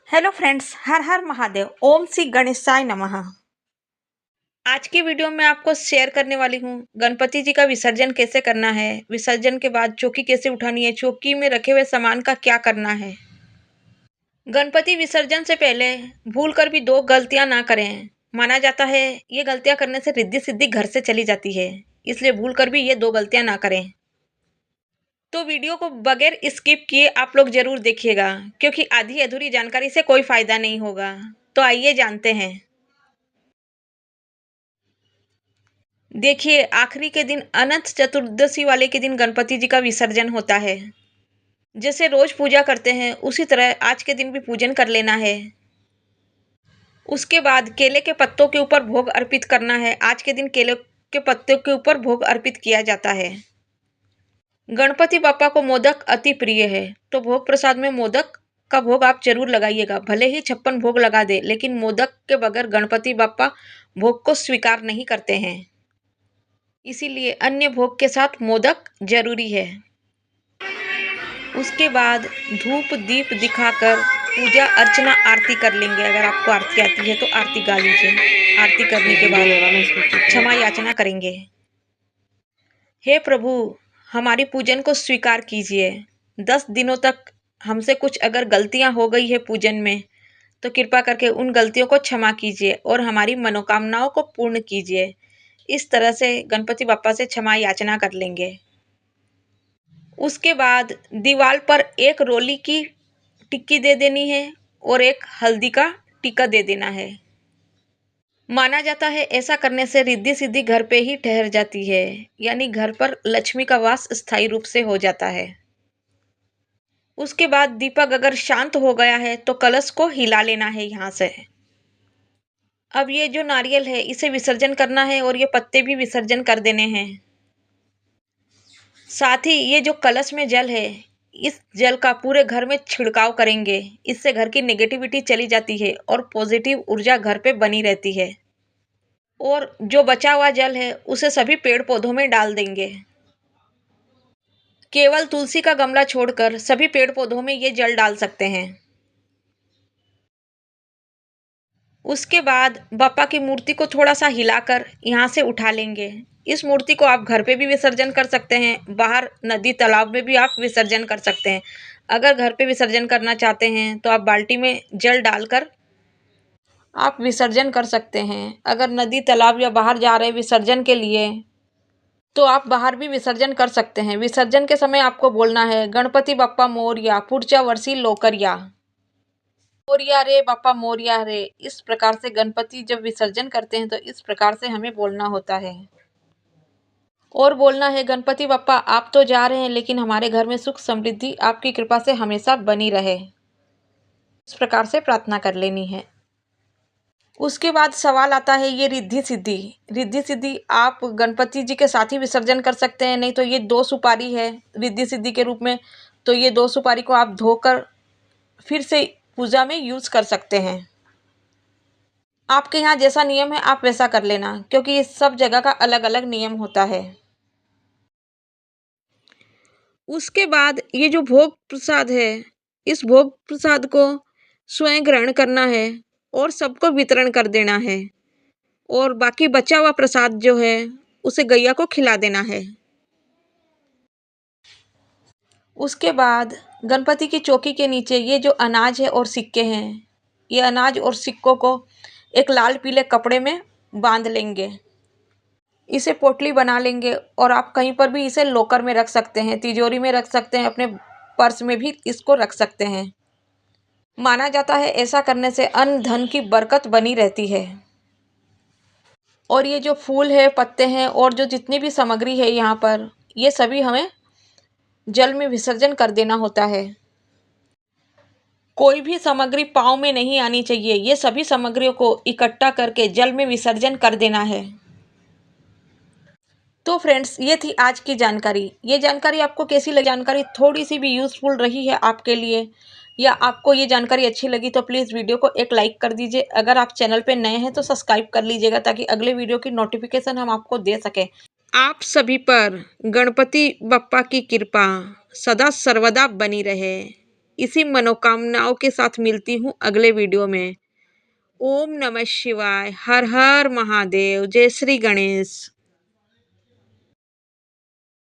Hello friends, हर हर महादेव। ओम श्री गणेशाय नमः। आज की वीडियो में आपको शेयर करने वाली हूँ गणपति जी का विसर्जन कैसे करना है। विसर्जन के बाद चौकी कैसे उठानी है, चौकी में रखे हुए सामान का क्या करना है। गणपति विसर्जन से पहले भूल कर भी दो गलतियां ना करें। माना जाता है ये गलतियां करने से रिद्धि सिद्धि घर से चली जाती है, इसलिए भूल कर भी ये दो गलतियां ना करें। तो वीडियो को बगैर स्किप किए आप लोग जरूर देखिएगा, क्योंकि आधी अधूरी जानकारी से कोई फायदा नहीं होगा। तो आइए जानते हैं। देखिए, आखिरी के दिन अनंत चतुर्दशी वाले के दिन गणपति जी का विसर्जन होता है। जैसे रोज पूजा करते हैं उसी तरह आज के दिन भी पूजन कर लेना है। उसके बाद केले के पत्तों के ऊपर भोग अर्पित करना है। आज के दिन केले के पत्तों के ऊपर भोग अर्पित किया जाता है। गणपति बापा को मोदक अति प्रिय है, तो भोग प्रसाद में मोदक का भोग आप जरूर लगाइएगा। भले ही 56 भोग लगा दे, लेकिन मोदक के बगैर गणपति बापा भोग को स्वीकार नहीं करते हैं, इसीलिए अन्य भोग के साथ मोदक जरूरी है। उसके बाद धूप दीप दिखाकर पूजा अर्चना आरती कर लेंगे। अगर आपको आरती आती है तो आरती गा लीजिए। आरती करने के बाद क्षमा याचना करेंगे। हे प्रभु, हमारी पूजन को स्वीकार कीजिए। 10 दिनों तक हमसे कुछ अगर गलतियां हो गई है पूजन में, तो कृपा करके उन गलतियों को क्षमा कीजिए और हमारी मनोकामनाओं को पूर्ण कीजिए। इस तरह से गणपति बापा से क्षमा याचना कर लेंगे। उसके बाद दीवार पर एक रोली की टिक्की दे देनी है और एक हल्दी का टीका दे देना है। माना जाता है ऐसा करने से रिद्धि सिद्धि घर पे ही ठहर जाती है, यानी घर पर लक्ष्मी का वास स्थायी रूप से हो जाता है। उसके बाद दीपक अगर शांत हो गया है तो कलश को हिला लेना है यहाँ से। अब ये जो नारियल है इसे विसर्जन करना है और ये पत्ते भी विसर्जन कर देने हैं। साथ ही ये जो कलश में जल है, इस जल का पूरे घर में छिड़काव करेंगे। इससे घर की नेगेटिविटी चली जाती है और पॉजिटिव ऊर्जा घर पे बनी रहती है। और जो बचा हुआ जल है उसे सभी पेड़ पौधों में डाल देंगे। केवल तुलसी का गमला छोड़कर सभी पेड़ पौधों में ये जल डाल सकते हैं। उसके बाद बापा की मूर्ति को थोड़ा सा हिलाकर यहाँ से उठा लेंगे। इस मूर्ति को आप घर पे भी विसर्जन कर सकते हैं, बाहर नदी तालाब में भी आप विसर्जन कर सकते हैं। अगर घर पे विसर्जन करना चाहते हैं तो आप बाल्टी में जल डालकर आप विसर्जन कर सकते हैं। अगर नदी तालाब या बाहर जा रहे विसर्जन के लिए तो आप बाहर भी विसर्जन कर सकते हैं। विसर्जन के समय आपको बोलना है गणपति बाप्पा मोरया, पुढच्या वर्षी लोकरया। मोरया रे बाप्पा मोरया रे। इस प्रकार से गणपति जब विसर्जन करते हैं तो इस प्रकार से हमें बोलना होता है। और बोलना है गणपति बाप्पा आप तो जा रहे हैं, लेकिन हमारे घर में सुख समृद्धि आपकी कृपा से हमेशा बनी रहे। इस प्रकार से प्रार्थना कर लेनी है। उसके बाद सवाल आता है ये रिद्धि सिद्धि। रिद्धि सिद्धि आप गणपति जी के साथ ही विसर्जन कर सकते हैं, नहीं तो ये 2 सुपारी है रिद्धि सिद्धि के रूप में, तो ये 2 सुपारी को आप धोकर फिर से पूजा में यूज कर सकते हैं। आपके यहाँ जैसा नियम है आप वैसा कर लेना, क्योंकि ये सब जगह का अलग अलग नियम होता है। उसके बाद ये जो भोग प्रसाद है, इस भोग प्रसाद को स्वयं ग्रहण करना है और सबको वितरण कर देना है। और बाकी बचा हुआ प्रसाद जो है उसे गैया को खिला देना है। उसके बाद गणपति की चौकी के नीचे ये जो अनाज है और सिक्के हैं, ये अनाज और सिक्कों को एक लाल पीले कपड़े में बांध लेंगे। इसे पोटली बना लेंगे और आप कहीं पर भी इसे लॉकर में रख सकते हैं, तिजोरी में रख सकते हैं, अपने पर्स में भी इसको रख सकते हैं। माना जाता है ऐसा करने से अन्न धन की बरकत बनी रहती है। और ये जो फूल है, पत्ते हैं और जो जितनी भी सामग्री है यहाँ पर, ये सभी हमें जल में विसर्जन कर देना होता है। कोई भी सामग्री पाँव में नहीं आनी चाहिए। ये सभी सामग्रियों को इकट्ठा करके जल में विसर्जन कर देना है। तो फ्रेंड्स, ये थी आज की जानकारी। ये जानकारी आपको कैसी लगी? जानकारी थोड़ी सी भी यूज़फुल रही है आपके लिए या आपको ये जानकारी अच्छी लगी तो प्लीज़ वीडियो को एक लाइक कर दीजिए। अगर आप चैनल पे नए हैं तो सब्सक्राइब कर लीजिएगा, ताकि अगले वीडियो की नोटिफिकेशन हम आपको दे सकें। आप सभी पर गणपति बप्पा की कृपा सदा सर्वदा बनी रहे। इसी मनोकामनाओं के साथ मिलती हूँ अगले वीडियो में। ओम नमः शिवाय, हर हर महादेव, जय श्री गणेश।